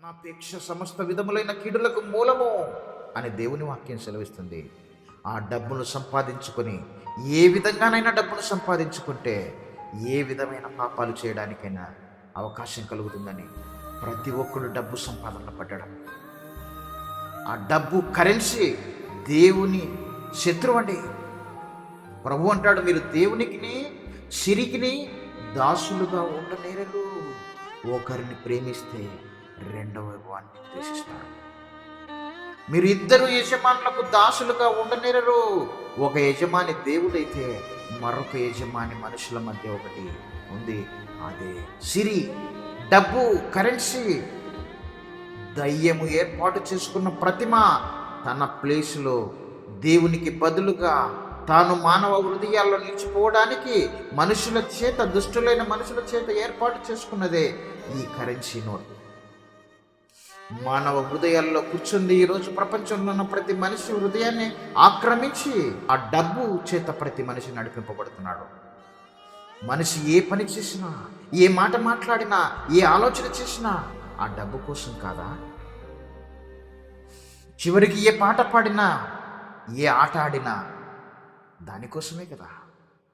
ధనాపేక్ష సమస్త విధములైన కీడులకు మూలము అని దేవుని వాక్యం సెలవిస్తుంది. ఆ డబ్బును సంపాదించుకొని ఏ విధంగానైనా డబ్బును సంపాదించుకుంటే ఏ విధమైన పాపాలు చేయడానికైనా అవకాశం కలుగుతుందని ప్రతి ఒక్కరు డబ్బు సంపాదన పడ్డడం. ఆ డబ్బు కరెన్సీ దేవుని శత్రువు అండి. ప్రభు అంటాడు, మీరు దేవునికిని సిరికిని దాసులుగా ఉండనేరరు. ఒకరిని ప్రేమిస్తే రెండవ వాడిని ద్వేషిస్తారు. మీరు ఇద్దరు యజమానులకు దాసులుగా ఉండనేరరు. ఒక యజమాని దేవుడైతే మరొక యజమాని మనుషుల మధ్య ఒకటి ఉంది, అదే సిరి, డబ్బు, కరెన్సీ. దయ్యము ఏర్పాటు చేసుకున్న ప్రతిమ తన ప్లేసులో దేవునికి బదులుగా తాను మానవ హృదయాల్లో నిలిచిపోవడానికి మనుషుల చేత, దుష్టులైన మనుషుల చేత ఏర్పాటు చేసుకున్నదే ఈ కరెన్సీ నోట్. మానవ హృదయాల్లో కూర్చుంది. ఈరోజు ప్రపంచంలో ఉన్న ప్రతి మనిషి హృదయాన్ని ఆక్రమించి ఆ డబ్బు చేత ప్రతి మనిషి నడిపింపబడుతున్నాడు. మనిషి ఏ పని చేసినా, ఏ మాట మాట్లాడినా, ఏ ఆలోచన చేసినా ఆ డబ్బు కోసం కాదా? చివరికి ఏ పాట పాడినా, ఏ ఆట ఆడినా దానికోసమే కదా.